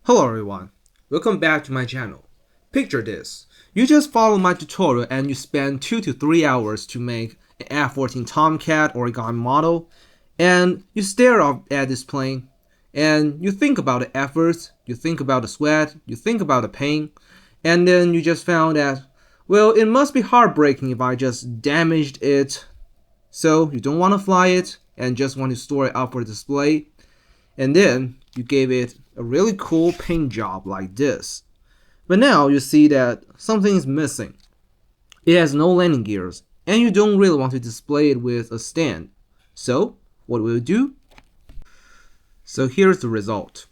Hello everyone, welcome back to my channel. Picture this, you just follow my tutorial and you spend 2 to 3 hours to make an F-14 Tomcat origami model, and you stare up at this plane and you think about the efforts, you think about the sweat, you think about the pain, and then you just found that, well, it must be heartbreaking if I just damaged it, so you don't want to fly it and just want to store it up for display, and then you gave it a really cool paint job like this. But now you see that something is missing. It has no landing gears, and you don't really want to display it with a stand. So, what will you do? So here's the result.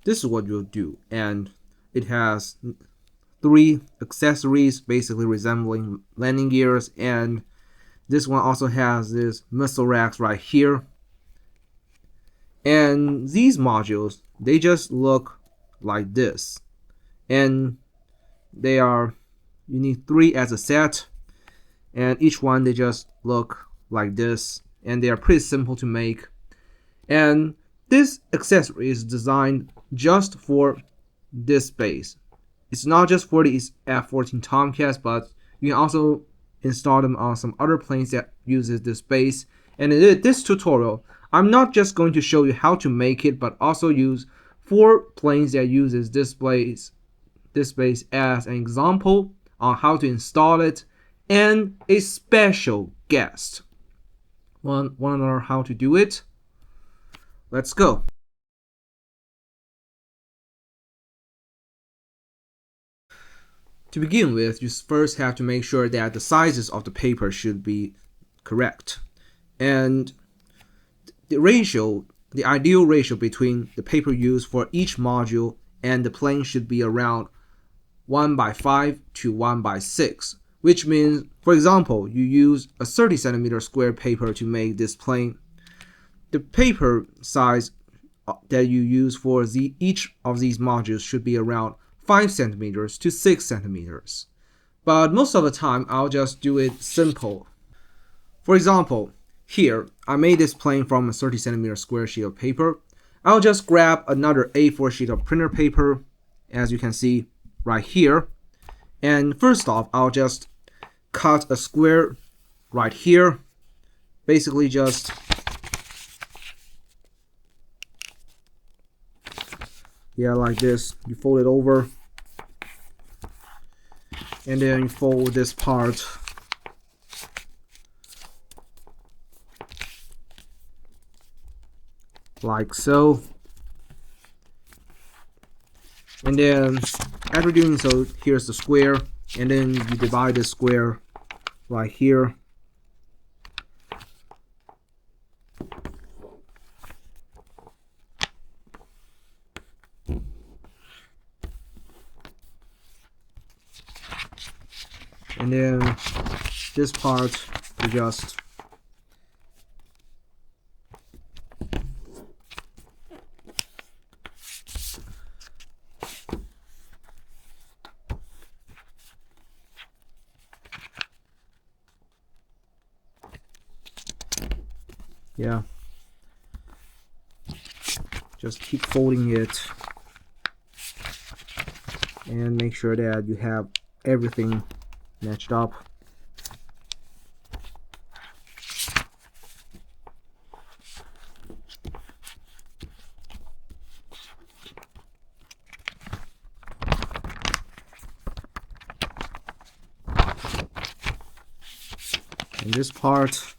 This is what you'll do, and it has 3 accessories basically resembling landing gears, and this one also has this missile racks right here. And these modules, they just look like this, and you need 3 as a set, and each one they just look like this, and they are pretty simple to make. And this accessory is designed just for this base. It's not just for these F-14 Tomcats, but you can also install them on some other planes that uses this base. And in this tutorial, I'm not just going to show you how to make it, but also use 4 planes that uses this base as an example on how to install it, and a special guest. Want to know how to do it? Let's go. To begin with, you first have to make sure that the sizes of the paper should be correct, and the ideal ratio between the paper used for each module and the plane should be around 1:5 to 1:6, which means, for example, you use a 30 centimeter square paper to make this plane. The paper size that you use for each of these modules should be around 5 centimeters to 6 centimeters. But most of the time, I'll just do it simple. For example, here, I made this plane from a 30 centimeter square sheet of paper. I'll just grab another A4 sheet of printer paper, as you can see right here. And first off, I'll just cut a square right here. Basically just like this. You fold it over. And then you fold this part like so, and then after doing so, here's the square, and then you divide this square right here, and then this part you just just keep folding it and make sure that you have everything matched up. And this part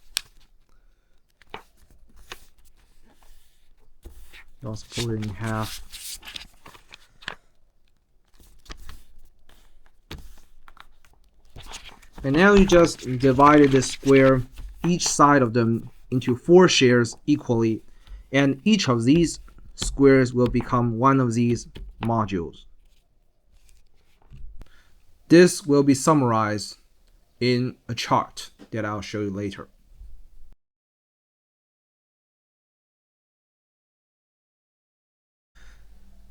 you also fold it in half. And now you just divided this square, each side of them, into 4 shares equally, and each of these squares will become one of these modules. This will be summarized in a chart that I'll show you later.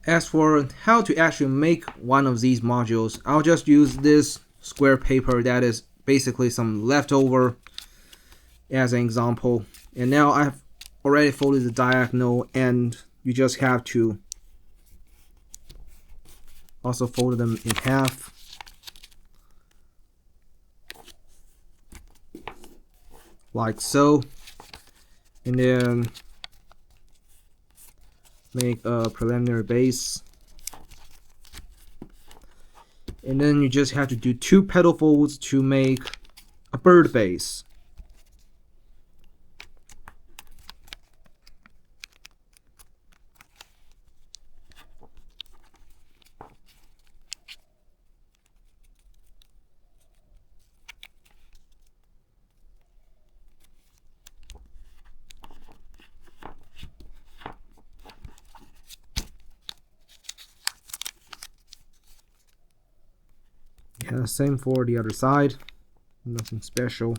As for how to actually make one of these modules, I'll just use this square paper that is basically some leftover as an example. And now I've already folded the diagonal, and you just have to also fold them in half. Like so. And then make a preliminary base. And then you just have to do 2 petal folds to make a bird base. Yeah, same for the other side. Nothing special.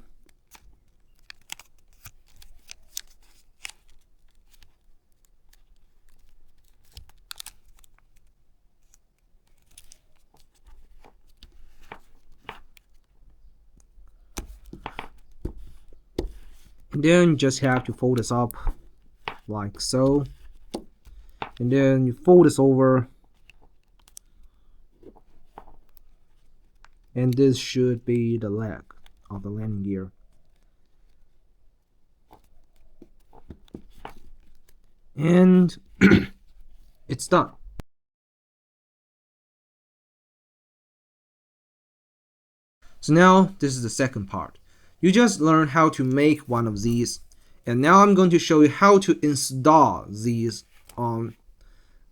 And then you just have to fold this up like so. And then you fold this over. And this should be the leg of the landing gear. And it's done. So now this is the second part. You just learned how to make one of these, and now I'm going to show you how to install these on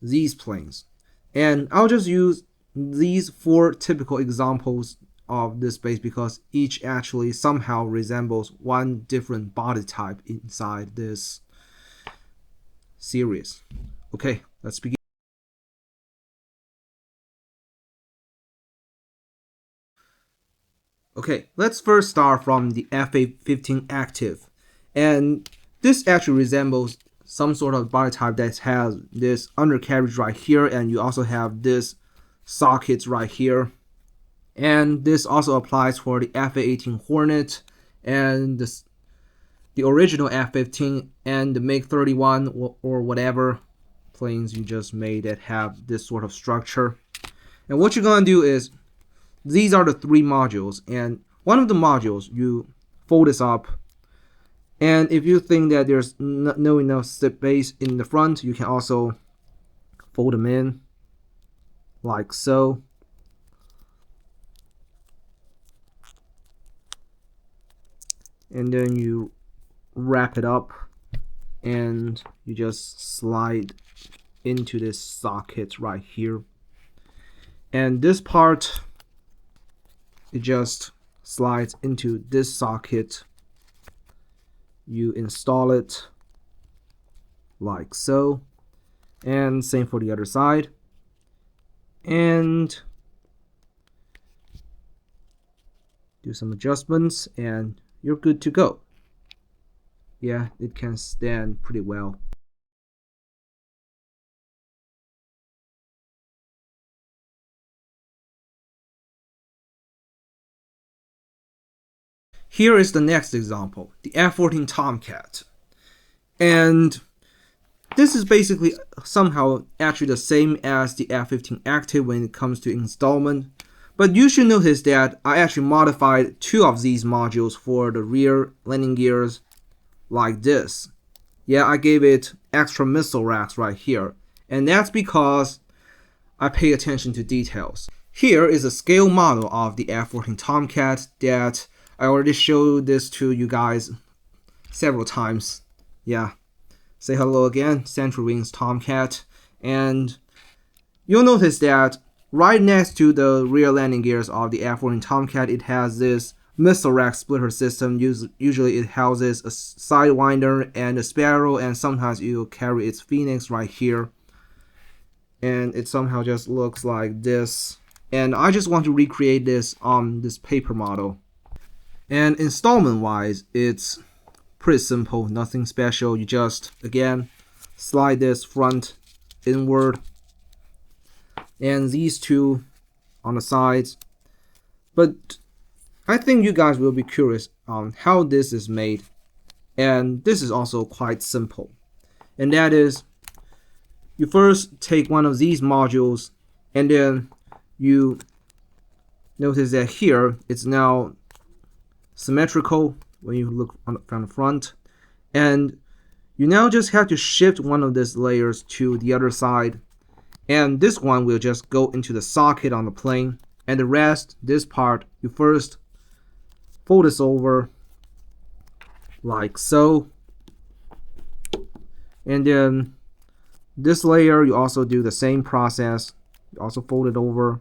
these planes. And I'll just use these 4 typical examples of this base because each actually somehow resembles one different body type inside this series. Okay, let's begin. Okay, let's first start from the F-15 active. And this actually resembles some sort of body type that has this undercarriage right here, and you also have this sockets right here. And this also applies for the F-18 Hornet and the original F-15 and the MiG-31 or whatever planes you just made that have this sort of structure. And what you're going to do is, these are the 3 modules, and one of the modules you fold this up, and if you think that there's no enough space in the front, you can also fold them in like so. And then you wrap it up and you just slide into this socket right here. And this part, it just slides into this socket. You install it like so, and same for the other side. And do some adjustments and you're good to go. Yeah, it can stand pretty well. Here is the next example, the F-14 Tomcat. And this is basically somehow actually the same as the F-15 active when it comes to installment. But you should notice that I actually modified 2 of these modules for the rear landing gears like this. Yeah, I gave it extra missile racks right here. And that's because I pay attention to details. Here is a scale model of the F-14 Tomcat that I already showed this to you guys several times. Yeah. Say hello again, Central Wings Tomcat. And you'll notice that right next to the rear landing gears of the F-14 Tomcat, it has this missile rack splitter system. Usually it houses a sidewinder and a sparrow, and sometimes you'll carry its Phoenix right here. And it somehow just looks like this. And I just want to recreate this on this paper model. And installment wise, it's pretty simple, nothing special. You just, again, slide this front inward, and these 2 on the sides. But I think you guys will be curious on how this is made, and this is also quite simple. And that is, you first take one of these modules, and then you notice that here it's now symmetrical when you look from the front, and you now just have to shift one of these layers to the other side, and this one will just go into the socket on the plane, and the rest, this part, you first fold this over like so, and then this layer you also do the same process. You also fold it over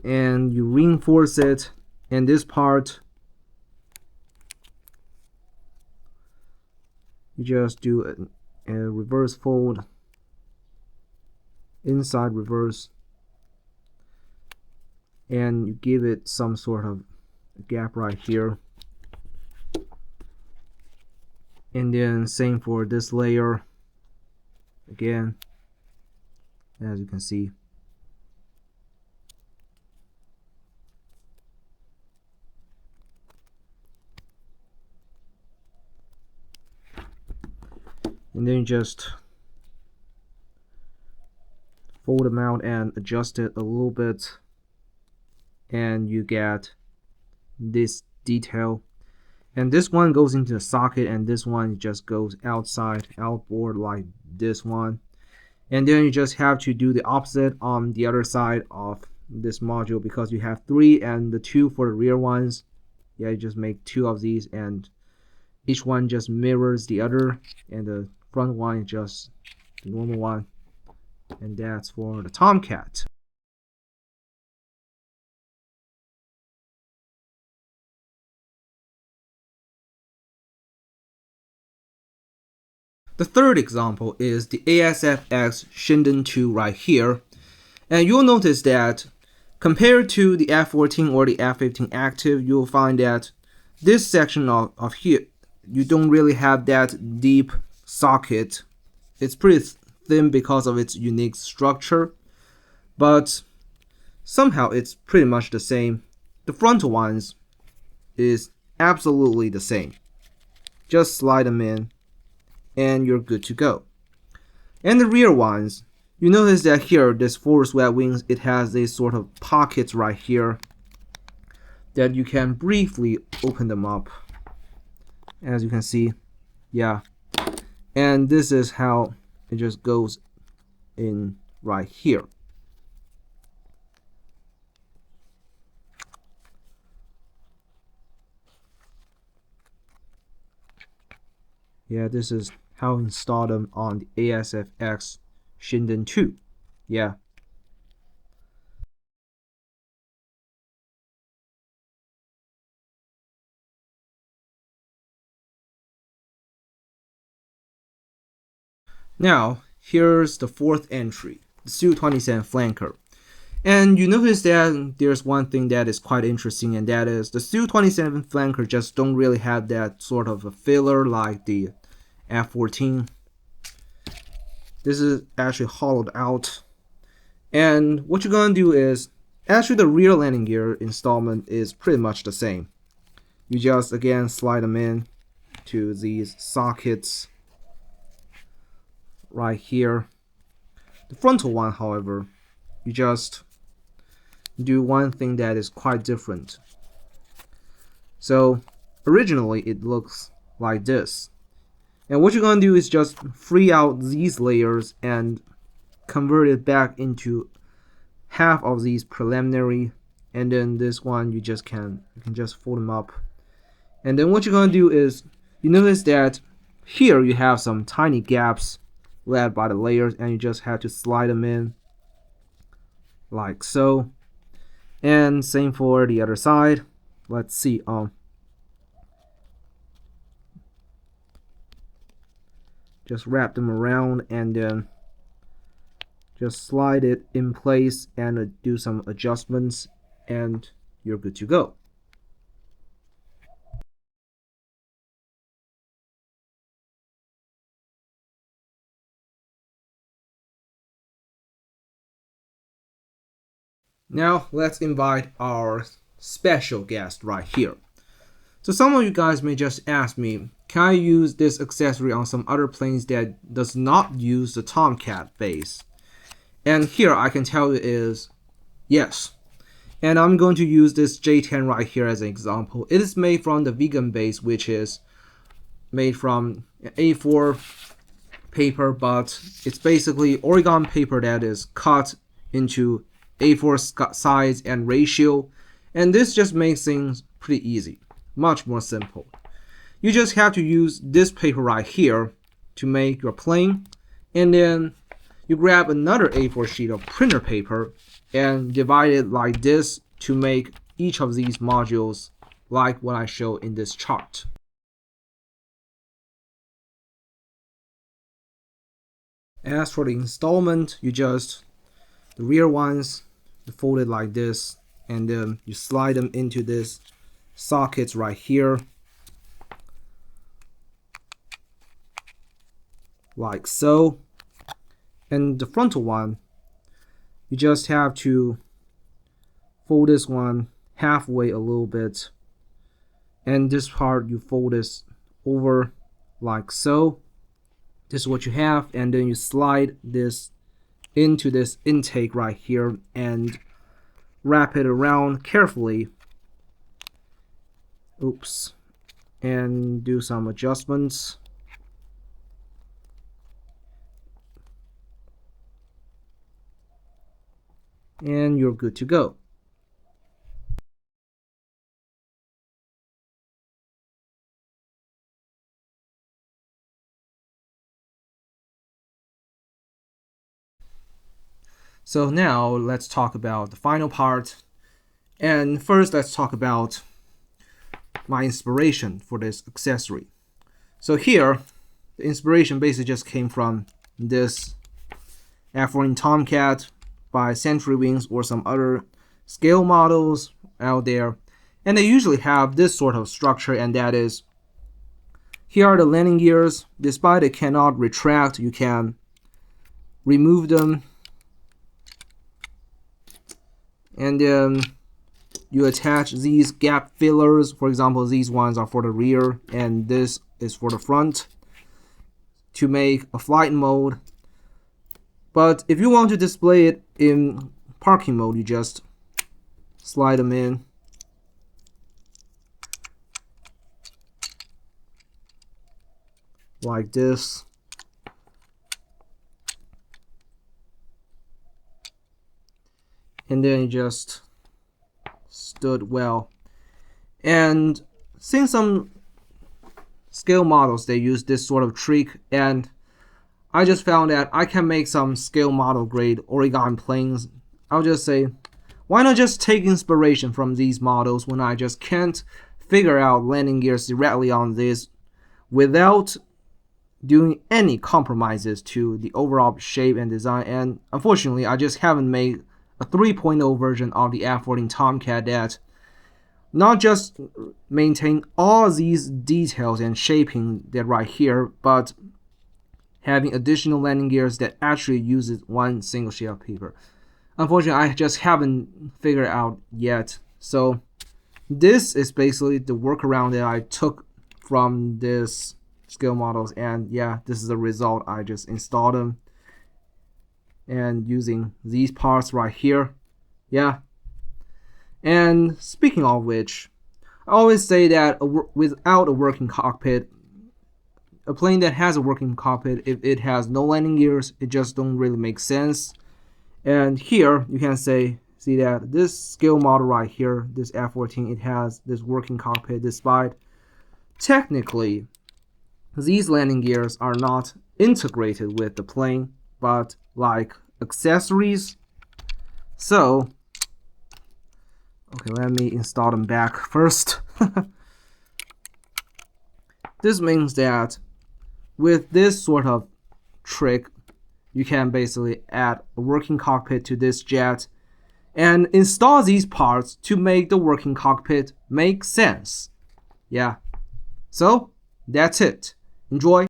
and you reinforce it, and this part you just do a reverse fold, inside reverse, and you give it some sort of gap right here. And then same for this layer again, as you can see. And then you just fold them out and adjust it a little bit, and you get this detail. And this one goes into the socket, and this one just goes outside, outboard like this one. And then you just have to do the opposite on the other side of this module, because you have 3 and the 2 for the rear ones. Yeah, you just make 2 of these, and each one just mirrors the other, and the front one is just the normal one. And that's for the Tomcat. The third example is the ASF-X Shinden II right here. And you'll notice that compared to the F14 or the F15 active, you'll find that this section of here, you don't really have that deep socket. It's pretty thin because of its unique structure, but somehow it's pretty much the same. The frontal ones is absolutely the same. Just slide them in and you're good to go. And the rear ones, you notice that here, this forward swept wings, it has these sort of pockets right here that you can briefly open them up, as you can see. Yeah, and this is how it just goes in right here. Yeah, this is how to install them on the ASF-X Shinden II. Yeah. Now, here's the fourth entry, the Su-27 flanker. And you notice that there's one thing that is quite interesting, and that is the Su-27 flanker just don't really have that sort of a filler like the F14. This is actually hollowed out. And what you're gonna do is, actually the rear landing gear installment is pretty much the same. You just again slide them in to these sockets right here. The frontal one, however, you just do one thing that is quite different. So originally it looks like this, and what you're gonna do is just free out these layers and convert it back into half of these preliminary, and then this one you can just fold them up. And then what you're gonna do is, you notice that here you have some tiny gaps left by the layers, and you just have to slide them in like so. And same for the other side. Let's see, just wrap them around and then just slide it in place and do some adjustments, and you're good to go. Now let's invite our special guest right here. So some of you guys may just ask me, can I use this accessory on some other planes that does not use the Tomcat base? And here I can tell you is yes. And I'm going to use this J10 right here as an example. It is made from the vegan base, which is made from A4 paper, but it's basically origami paper that is cut into A4 size and ratio. And this just makes things pretty easy, much more simple. You just have to use this paper right here to make your plane, and then you grab another A4 sheet of printer paper and divide it like this to make each of these modules like what I show in this chart. As for the installment, the rear ones, you fold it like this, and then you slide them into this sockets right here, like so. And the frontal one, you just have to fold this one halfway a little bit, and this part you fold this over like so. This is what you have, and then you slide this into this intake right here and wrap it around carefully. Oops. And do some adjustments. And you're good to go. So now let's talk about the final part. And first let's talk about my inspiration for this accessory. So here, the inspiration basically just came from this ASF-X Tomcat by Century Wings or some other scale models out there. And they usually have this sort of structure, and that is, here are the landing gears. Despite it cannot retract, you can remove them. And then you attach these gap fillers. For example, these ones are for the rear and this is for the front to make a flight mode. But if you want to display it in parking mode, you just slide them in. Like this. And then it just stood well. And since some scale models, they use this sort of trick, and I just found that I can make some scale model grade origami planes. I'll just say, why not just take inspiration from these models when I just can't figure out landing gears directly on this without doing any compromises to the overall shape and design. And unfortunately, I just haven't made a 3.0 version of the ASF-X Tomcat that not just maintain all these details and shaping that right here, but having additional landing gears that actually uses one single sheet of paper. Unfortunately, I just haven't figured out yet. So this is basically the workaround that I took from this scale models, and yeah, this is the result. I just installed them and using these parts right here. Yeah. And speaking of which, I always say that without a working cockpit, a plane that has a working cockpit, if it has no landing gears, it just don't really make sense. And here you can see that this scale model right here, this F-14, it has this working cockpit, despite technically these landing gears are not integrated with the plane, but like accessories. So okay, let me install them back first. This means that with this sort of trick, you can basically add a working cockpit to this jet and install these parts to make the working cockpit make sense. Yeah, so that's it. Enjoy.